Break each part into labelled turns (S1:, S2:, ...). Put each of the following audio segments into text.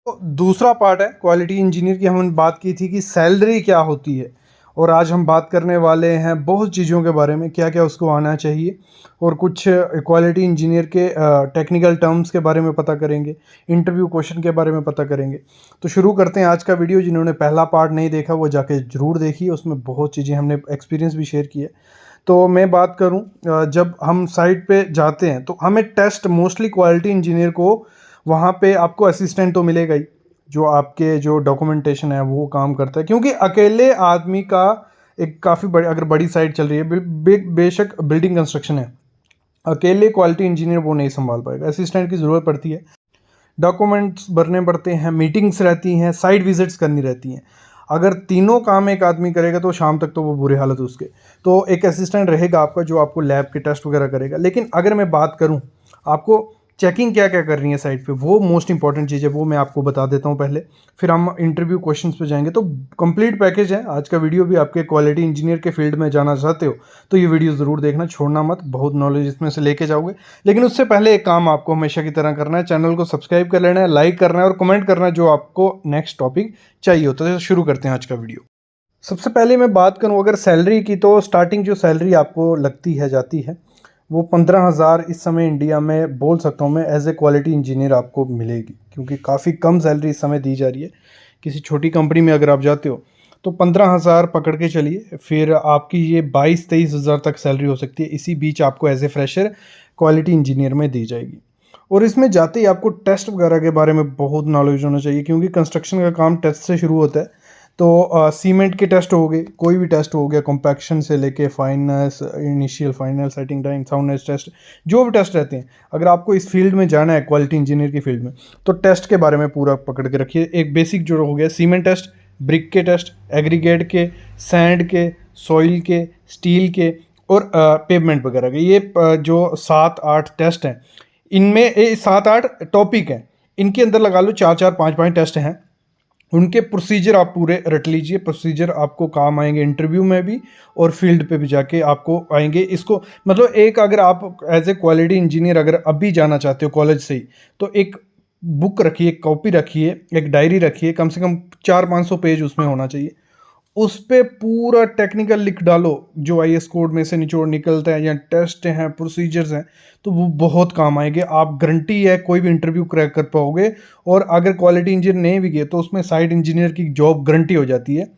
S1: तो दूसरा पार्ट है क्वालिटी इंजीनियर की। हमने बात की थी कि सैलरी क्या होती है, और आज हम बात करने वाले हैं बहुत चीज़ों के बारे में, क्या क्या उसको आना चाहिए, और कुछ क्वालिटी इंजीनियर के टेक्निकल टर्म्स के बारे में पता करेंगे, इंटरव्यू क्वेश्चन के बारे में पता करेंगे। तो शुरू करते हैं आज का वीडियो। जिन्होंने पहला पार्ट नहीं देखा वो जाके ज़रूर देखिए, उसमें बहुत चीज़ें हमने एक्सपीरियंस भी शेयर किए। तो मैं बात करूं, जब हम साइट पे जाते हैं तो हमें टेस्ट मोस्टली क्वालिटी इंजीनियर को वहाँ पे आपको असिस्टेंट तो मिलेगा ही, जो आपके जो डॉक्यूमेंटेशन है वो काम करता है, क्योंकि अकेले आदमी का एक काफ़ी बड़ी, अगर बड़ी साइट चल रही है, बेशक बिल्डिंग कंस्ट्रक्शन है, अकेले क्वालिटी इंजीनियर वो नहीं संभाल पाएगा, असिस्टेंट की ज़रूरत पड़ती है। डॉक्यूमेंट्स भरने पड़ते हैं, मीटिंग्स रहती हैं, साइट विजिट्स करनी रहती हैं। अगर तीनों काम एक आदमी करेगा तो शाम तक तो वो बुरी हालत उसके। तो एक असिस्टेंट रहेगा आपका जो आपको लैब के टेस्ट वगैरह करेगा। लेकिन अगर मैं बात करूं आपको चेकिंग क्या क्या करनी है साइट पे, वो मोस्ट इंपॉर्टेंट चीज़ है, वो मैं आपको बता देता हूँ पहले, फिर हम इंटरव्यू क्वेश्चंस पे जाएंगे। तो कंप्लीट पैकेज है आज का वीडियो भी। आपके क्वालिटी इंजीनियर के फील्ड में जाना चाहते हो तो ये वीडियो ज़रूर देखना, छोड़ना मत, बहुत नॉलेज इसमें से लेके जाओगे। लेकिन उससे पहले एक काम आपको हमेशा की तरह करना है, चैनल को सब्सक्राइब कर लेना है, लाइक करना है और कमेंट करना है जो आपको नेक्स्ट टॉपिक चाहिए होता है। तो शुरू करते हैं आज का वीडियो। सबसे पहले मैं बात करूं अगर सैलरी की, तो स्टार्टिंग जो सैलरी आपको लगती है जाती है वो 15,000 इस समय इंडिया में बोल सकता हूँ मैं एज ए क्वालिटी इंजीनियर आपको मिलेगी, क्योंकि काफ़ी कम सैलरी इस समय दी जा रही है। किसी छोटी कंपनी में अगर आप जाते हो तो 15,000 पकड़ के चलिए, फिर आपकी ये 22-23 हज़ार तक सैलरी हो सकती है। इसी बीच आपको as a fresher quality engineer में दी जाएगी। और इसमें जाते ही आपको टेस्ट वगैरह के बारे में बहुत नॉलेज होना चाहिए, क्योंकि कंस्ट्रक्शन का काम टेस्ट से शुरू होता है। तो सीमेंट के टेस्ट हो गए, कोई भी टेस्ट हो गया, कॉम्पैक्शन से लेके fineness, initial, final, setting time, soundness test, जो भी टेस्ट रहते हैं, अगर आपको इस फील्ड में जाना है क्वालिटी इंजीनियर की फील्ड में, तो टेस्ट के बारे में पूरा पकड़ के रखिए। एक बेसिक जो हो गया सीमेंट टेस्ट, ब्रिक के टेस्ट, एग्रीगेट के, सैंड के, सॉइल के, स्टील के और पेवमेंट वगैरह के, ये जो 7-8 टेस्ट हैं, इनमें 7-8 टॉपिक हैं, इनके अंदर लगा लो 4-4, 5-5 टेस्ट हैं। उनके प्रोसीजर आप पूरे रट लीजिए, प्रोसीजर आपको काम आएंगे इंटरव्यू में भी और फील्ड पे भी जाके आपको आएंगे। इसको मतलब एक, अगर आप एज ए क्वालिटी इंजीनियर अगर अभी जाना चाहते हो कॉलेज से ही, तो एक बुक रखिए, एक कॉपी रखिए, एक डायरी रखिए, कम से कम 400-500 पेज उसमें होना चाहिए। उस पे पूरा टेक्निकल लिख डालो, जो आईएस कोड में से निचोड़ निकलता है या टेस्ट हैं, प्रोसीजर्स हैं, तो वो बहुत काम आएंगे। आप गारंटी है कोई भी इंटरव्यू क्रैक कर पाओगे। और अगर क्वालिटी इंजीनियर नहीं भी गए तो उसमें साइट इंजीनियर की जॉब गारंटी हो जाती है,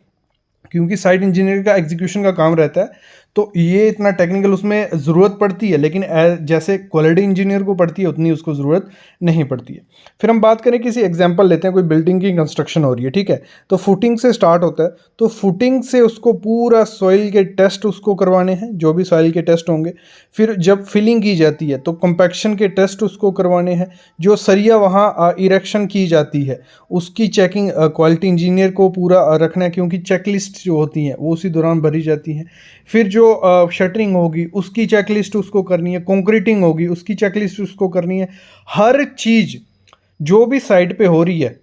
S1: क्योंकि साइट इंजीनियर का एग्जीक्यूशन का काम रहता है। तो ये इतना टेक्निकल उसमें ज़रूरत पड़ती है, लेकिन जैसे क्वालिटी इंजीनियर को पड़ती है उतनी उसको ज़रूरत नहीं पड़ती है। फिर हम बात करें, किसी एग्जांपल लेते हैं, कोई बिल्डिंग की कंस्ट्रक्शन हो रही है, ठीक है, तो फुटिंग से स्टार्ट होता है। तो फुटिंग से उसको पूरा सॉइल के टेस्ट उसको करवाने हैं, जो भी सॉइल के टेस्ट होंगे। फिर जब फिलिंग की जाती है तो कंपैक्शन के टेस्ट उसको करवाने हैं। जो सरिया वहाँ इरेक्शन की जाती है उसकी चेकिंग क्वालिटी इंजीनियर को पूरा रखना है, क्योंकि चेकलिस्ट जो होती हैं वो उसी दौरान भरी जाती हैं। फिर जो शटरिंग होगी उसकी चेकलिस्ट उसको करनी है, कंक्रीटिंग होगी उसकी चेकलिस्ट उसको करनी है। हर चीज़ जो भी साइट पे हो रही है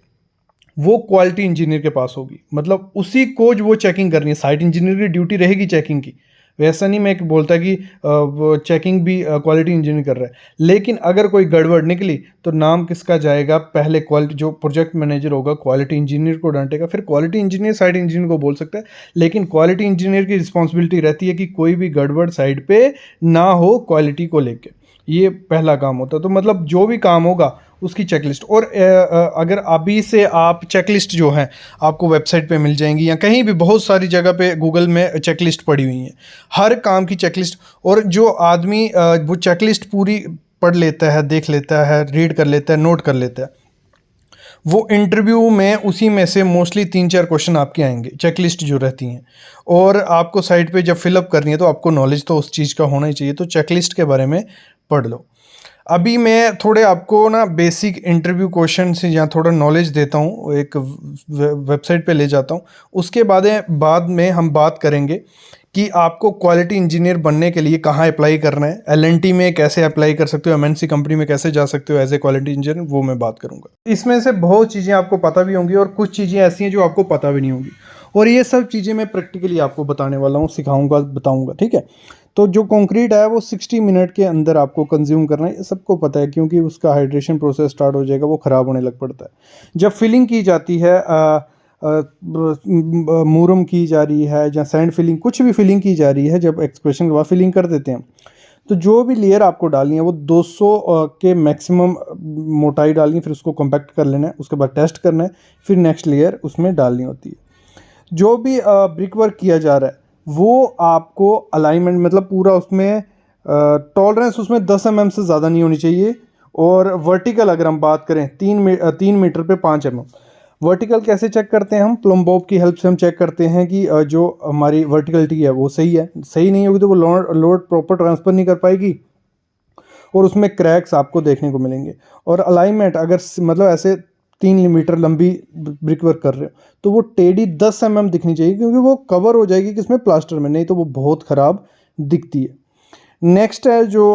S1: वो क्वालिटी इंजीनियर के पास होगी, मतलब उसी को जो वो चेकिंग करनी है। साइट इंजीनियर की ड्यूटी रहेगी चेकिंग की, वैसा नहीं मैं बोलता कि वो चेकिंग भी क्वालिटी इंजीनियर कर रहा है। लेकिन अगर कोई गड़बड़ निकली तो नाम किसका जाएगा, पहले क्वालिटी जो प्रोजेक्ट मैनेजर होगा क्वालिटी इंजीनियर को डांटेगा, फिर क्वालिटी इंजीनियर साइट इंजीनियर को बोल सकता है। लेकिन क्वालिटी इंजीनियर की रिस्पॉन्सिबिलिटी रहती है कि कोई भी गड़बड़ साइट पे ना हो क्वालिटी को लेकर, ये पहला काम होता है। तो मतलब जो भी काम होगा उसकी चेकलिस्ट। और अगर अभी से आप चेकलिस्ट जो है आपको वेबसाइट पे मिल जाएंगी, या कहीं भी बहुत सारी जगह पे गूगल में चेकलिस्ट पड़ी हुई है, हर काम की चेकलिस्ट। और जो आदमी वो चेकलिस्ट पूरी पढ़ लेता है, देख लेता है, रीड कर लेता है, नोट कर लेता है, वो इंटरव्यू में उसी में से मोस्टली 3-4 क्वेश्चन आपके आएंगे चेकलिस्ट जो रहती हैं। और आपको साइट पे जब फिलअप करनी है तो आपको नॉलेज तो उस चीज़ का होना ही चाहिए। तो चेकलिस्ट के बारे में पढ़ लो। अभी मैं थोड़े आपको ना बेसिक इंटरव्यू क्वेश्चन से या थोड़ा नॉलेज देता हूँ, एक वेबसाइट पे ले जाता हूँ। उसके बाद में हम बात करेंगे कि आपको क्वालिटी इंजीनियर बनने के लिए कहाँ अप्लाई करना है, एलएनटी में कैसे अप्लाई कर सकते हो, एमएनसी कंपनी में कैसे जा सकते हो एज ए क्वालिटी इंजीनियर, वो मैं बात करूँगा। इसमें से बहुत चीज़ें आपको पता भी होंगी और कुछ चीज़ें ऐसी हैं जो आपको पता भी नहीं होंगी, और ये सब चीज़ें मैं प्रैक्टिकली आपको बताने वाला हूँ, सिखाऊंगा, बताऊंगा, ठीक है। तो जो कंक्रीट है वो 60 मिनट के अंदर आपको कंज्यूम करना है, ये सबको पता है, क्योंकि उसका हाइड्रेशन प्रोसेस स्टार्ट हो जाएगा, वो ख़राब होने लग पड़ता है। जब फिलिंग की जाती है मूरम की जा रही है या सैंड फिलिंग, कुछ भी फिलिंग की जा रही है, जब एक्सप्रेशन के बाद फिलिंग कर देते हैं, तो जो भी लेयर आपको डालनी है वो 200 के मैक्सिमम मोटाई डालनी है, फिर उसको कॉम्पैक्ट कर लेना है, उसके बाद टेस्ट करना है, फिर नेक्स्ट लेयर उसमें डालनी होती है। जो भी ब्रिक वर्क किया जा रहा है वो आपको अलाइनमेंट, मतलब पूरा उसमें टॉलरेंस उसमें 10 mm से ज़्यादा नहीं होनी चाहिए। और वर्टिकल अगर हम बात करें 3 मीटर पे 5 mm। वर्टिकल कैसे चेक करते हैं हम? प्लम बॉब की हेल्प से हम चेक करते हैं कि जो हमारी वर्टिकलिटी है वो सही है। सही नहीं होगी तो वो लोड प्रॉपर ट्रांसफ़र नहीं कर पाएगी और उसमें क्रैक्स आपको देखने को मिलेंगे। और अलाइनमेंट अगर मतलब ऐसे 3 मीटर लंबी ब्रिक वर्क कर रहे हो तो वो टेढ़ी 10 mm दिखनी चाहिए, क्योंकि वो कवर हो जाएगी किसमें, प्लास्टर में, नहीं तो वो बहुत ख़राब दिखती है। नेक्स्ट है जो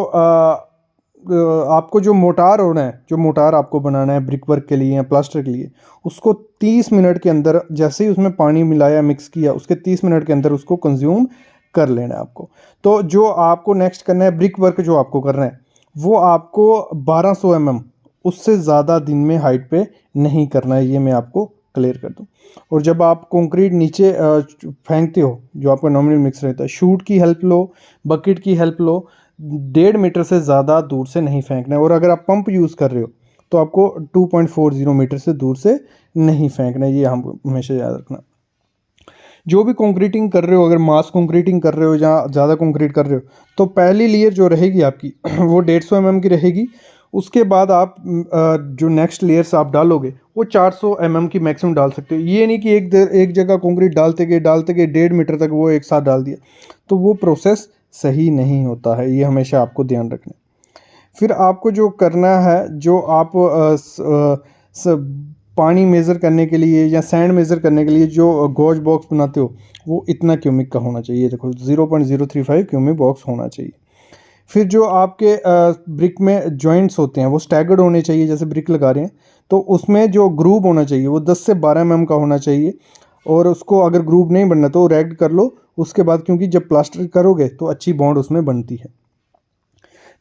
S1: आपको जो मोटार होना है, जो मोटार आपको बनाना है ब्रिक वर्क के लिए या प्लास्टर के लिए, उसको 30 मिनट के अंदर, जैसे ही उसमें पानी मिलाया मिक्स किया, उसके 30 मिनट के अंदर उसको कंज्यूम कर लेना है आपको। तो जो आपको नेक्स्ट करना है ब्रिक वर्क, जो आपको करना है वो आपको 1200 mm, उससे ज़्यादा दिन में हाइट पे नहीं करना है, ये मैं आपको क्लियर कर दूं। और जब आप कंक्रीट नीचे फेंकते हो, जो आपका नॉमिनल मिक्स रहता है, शूट की हेल्प लो, बकेट की हेल्प लो, 1.5 मीटर से ज़्यादा दूर से नहीं फेंकना है। और अगर आप पंप यूज़ कर रहे हो तो आपको 2.40 मीटर से दूर से नहीं फेंकना है, ये हम हमेशा याद रखना। जो भी कंक्रीटिंग कर रहे हो, अगर मास कंक्रीटिंग कर रहे हो या ज़्यादा कंक्रीट कर रहे हो, तो पहली लेयर जो रहेगी आपकी वो 150 mm की रहेगी। उसके बाद आप जो नेक्स्ट लेयर्स आप डालोगे वो 400 mm की मैक्सिमम डाल सकते हो। ये नहीं कि एक जगह कंक्रीट डालते गए 1.5 मीटर तक वो एक साथ डाल दिया, तो वो प्रोसेस सही नहीं होता है, ये हमेशा आपको ध्यान रखना है। फिर आपको जो करना है, जो आप पानी मेज़र करने के लिए या सैंड मेज़र करने के लिए जो गॉज बॉक्स बनाते हो, वो इतना क्यूमिक का होना चाहिए। देखो 0.035 क्यूमिक बॉक्स होना चाहिए। फिर जो आपके ब्रिक में जॉइंट्स होते हैं वो स्टैगर्ड होने चाहिए, जैसे ब्रिक लगा रहे हैं तो उसमें जो ग्रूव होना चाहिए वो 10 से 12 mm का होना चाहिए। और उसको अगर ग्रूव नहीं बनना तो रैग्ड कर लो उसके बाद, क्योंकि जब प्लास्टर करोगे तो अच्छी बॉन्ड उसमें बनती है।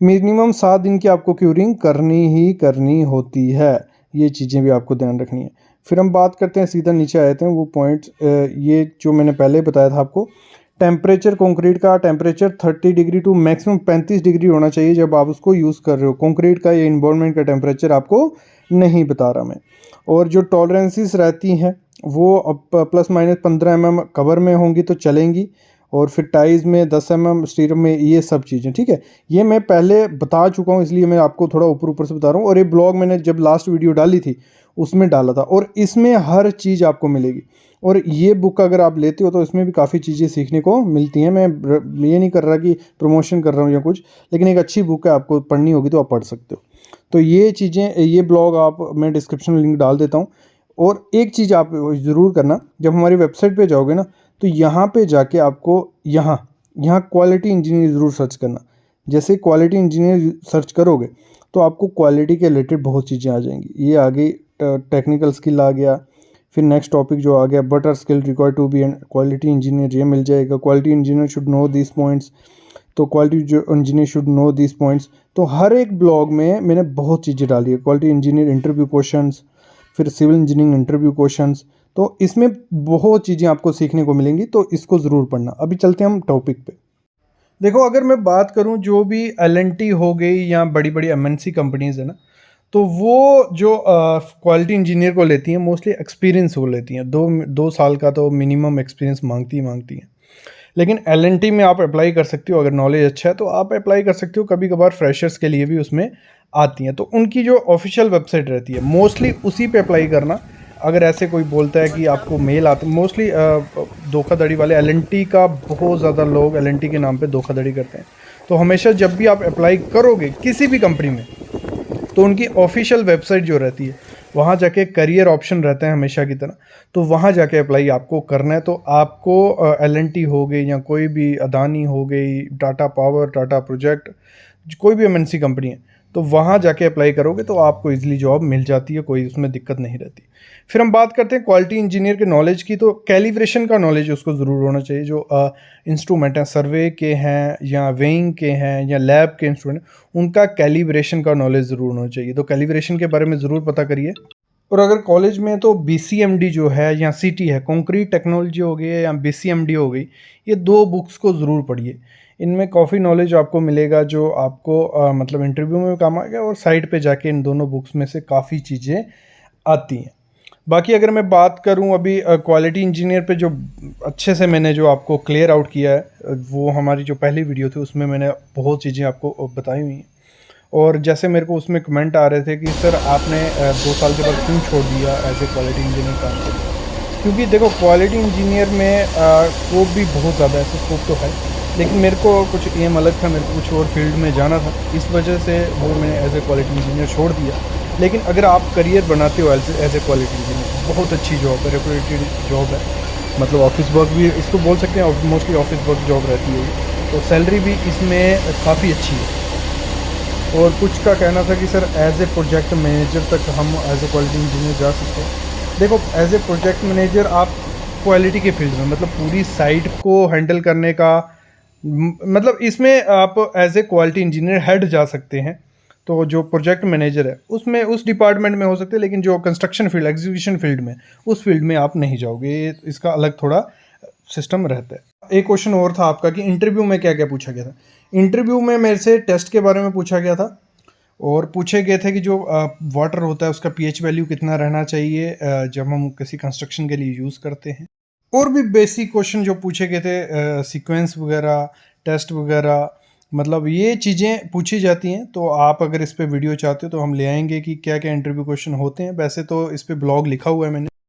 S1: मिनिमम 7 दिन की आपको क्यूरिंग करनी ही करनी होती है, ये चीज़ें भी आपको ध्यान रखनी है। फिर हम बात करते हैं, सीधा नीचे आते हैं वो पॉइंट्स, ये जो मैंने पहले बताया था आपको, टेम्परेचर कंक्रीट का temperature 30 degree to maximum 35 degree होना चाहिए जब आप उसको यूज़ कर रहे हो। कंक्रीट का ये इन्वायरमेंट का टेम्परेचर आपको नहीं बता रहा मैं। और जो टॉलरेंसेस रहती हैं वो प्लस माइनस 15 mm कवर में होंगी तो चलेंगी, और फिर टाइज में 10 mm स्टीर में, ये सब चीज़ें ठीक है। ये मैं पहले बता चुका हूँ, इसलिए मैं आपको थोड़ा ऊपर ऊपर से बता रहा हूँ। और ये ब्लॉग मैंने जब लास्ट वीडियो डाली थी उसमें डाला था, और इसमें हर चीज़ आपको मिलेगी। और ये बुक अगर आप लेते हो तो इसमें भी काफ़ी चीज़ें सीखने को मिलती हैं। मैं ये नहीं कर रहा कि प्रमोशन कर रहा हूँ या कुछ, लेकिन एक अच्छी बुक है, आपको पढ़नी होगी तो आप पढ़ सकते हो। तो ये चीज़ें, ये ब्लॉग आप, मैं डिस्क्रिप्शन में लिंक डाल देता हूँ। और एक चीज़ आप ज़रूर करना, जब हमारी वेबसाइट पे जाओगे ना तो यहाँ पे जाके आपको यहाँ क्वालिटी इंजीनियर ज़रूर सर्च करना। जैसे क्वालिटी इंजीनियर सर्च करोगे तो आपको क्वालिटी के रिलेटेड बहुत चीज़ें आ जाएंगी। ये आ गई टेक्निकल स्किल आ गया, फिर नेक्स्ट टॉपिक जो आ गया but are skill required to be an quality engineer, ये मिल जाएगा। Quality engineer should know this points, तो quality engineer should know this points. तो हर एक ब्लॉग में मैंने बहुत चीज़ें डाली है। क्वालिटी इंजीनियर इंटरव्यू क्वेश्चंस, फिर सिविल इंजीनियरिंग इंटरव्यू क्वेश्चंस, तो इसमें बहुत चीज़ें आपको सीखने को मिलेंगी, तो इसको ज़रूर पढ़ना। अभी चलते हैं हम टॉपिक पे। देखो, अगर मैं बात करूं जो भी एल&टी हो गई या बड़ी बड़ी एमएनसी कंपनीज़ है ना, तो वो जो क्वालिटी इंजीनियर को लेती हैं मोस्टली एक्सपीरियंस को लेती हैं। 2 साल का तो मिनिमम एक्सपीरियंस मांगती हैं। लेकिन एल&टी में आप अप्लाई कर सकते हो, अगर नॉलेज अच्छा है तो आप अप्लाई कर सकते हो। कभी कभार फ्रेशर्स के लिए भी उसमें आती हैं, तो उनकी जो ऑफिशियल वेबसाइट रहती है मोस्टली उसी पे अप्लाई करना। अगर ऐसे कोई बोलता है कि आपको मेल आते, मोस्टली धोखाधड़ी वाले, एल&टी का बहुत ज़्यादा लोग एल&टी के नाम पे धोखाधड़ी करते हैं। तो हमेशा जब भी आप अप्लाई करोगे किसी भी कंपनी में, तो उनकी ऑफिशियल वेबसाइट जो रहती है वहाँ जाके करियर ऑप्शन रहता है हमेशा की तरह, तो वहाँ जाके अप्लाई आपको करना है। तो आपको एल&टी हो गई या कोई भी अदानी हो गई, टाटा पावर, टाटा प्रोजेक्ट, कोई भी एमएनसी कंपनी है, तो वहाँ जाके अप्लाई करोगे तो आपको ईज़िली जॉब मिल जाती है, कोई उसमें दिक्कत नहीं रहती। फिर हम बात करते हैं क्वालिटी इंजीनियर के नॉलेज की, तो कैलिब्रेशन का नॉलेज उसको ज़रूर होना चाहिए। जो इंस्ट्रूमेंट हैं, सर्वे के हैं या वेइंग के हैं या लैब के इंस्ट्रूमेंट, उनका कैलिब्रेशन का नॉलेज ज़रूर होना चाहिए। तो कैलिब्रेशन के बारे में ज़रूर पता करिए। और अगर कॉलेज में तो बीसीएमडी जो है या सीटी है, कंक्रीट टेक्नोलॉजी हो गई या बीसीएमडी हो गई, ये 2 बुक्स को ज़रूर पढ़िए। इनमें काफ़ी नॉलेज आपको मिलेगा जो आपको मतलब इंटरव्यू में भी काम आएगा, और साइड पे जाके इन दोनों बुक्स में से काफ़ी चीज़ें आती हैं। बाकी अगर मैं बात करूं अभी क्वालिटी इंजीनियर पे, जो अच्छे से मैंने जो आपको क्लियर आउट किया है, वो हमारी जो पहली वीडियो थी उसमें मैंने बहुत चीज़ें आपको बताई हुई हैं। और जैसे मेरे को उसमें कमेंट आ रहे थे कि सर आपने 2 साल के बाद क्यों छोड़ दिया एज ए क्वालिटी इंजीनियर काम करना। क्योंकि देखो क्वालिटी इंजीनियर में स्कोप भी बहुत ज़्यादा है, ऐसे स्कोप तो है, लेकिन मेरे को कुछ एम अलग था, मेरे को कुछ और फील्ड में जाना था, इस वजह से वो मैंने एज ए क्वालिटी इंजीनियर छोड़ दिया। लेकिन अगर आप करियर बनाते हो एज ए क्वालिटी इंजीनियर, बहुत अच्छी जॉब है, रेपुटेड जॉब है, मतलब ऑफिस वर्क भी इसको बोल सकते हैं, मोस्टली ऑफिस वर्क जॉब रहती है, तो सैलरी भी इसमें काफ़ी अच्छी है। और कुछ का कहना था कि sir as a project manager तक हम एज ए क्वालिटी इंजीनियर जा सकते हैं। देखो एज ए प्रोजेक्ट मैनेजर आप क्वालिटी के फील्ड में, मतलब पूरी साइट को हैंडल करने का मतलब इसमें आप as a quality engineer head जा सकते हैं। तो जो प्रोजेक्ट मैनेजर है उसमें उस डिपार्टमेंट में हो सकते हैं, लेकिन जो कंस्ट्रक्शन फील्ड, एग्जीक्यूशन फील्ड में, उस फील्ड में आप नहीं जाओगे, इसका अलग थोड़ा सिस्टम रहता है। एक क्वेश्चन और था आपका कि इंटरव्यू में क्या क्या पूछा गया था। इंटरव्यू में मेरे से टेस्ट के बारे में पूछा गया था, और पूछे गए थे कि जो वाटर होता है उसका पीएच वैल्यू कितना रहना चाहिए जब हम किसी कंस्ट्रक्शन के लिए यूज़ करते हैं। और भी बेसिक क्वेश्चन जो पूछे गए थे, सीक्वेंस वगैरह, टेस्ट वगैरह, मतलब ये चीज़ें पूछी जाती हैं। तो आप अगर इस पे वीडियो चाहते हो तो हम ले आएंगे कि क्या क्या इंटरव्यू क्वेश्चन होते हैं। वैसे तो इस पे ब्लॉग लिखा हुआ है मैंने,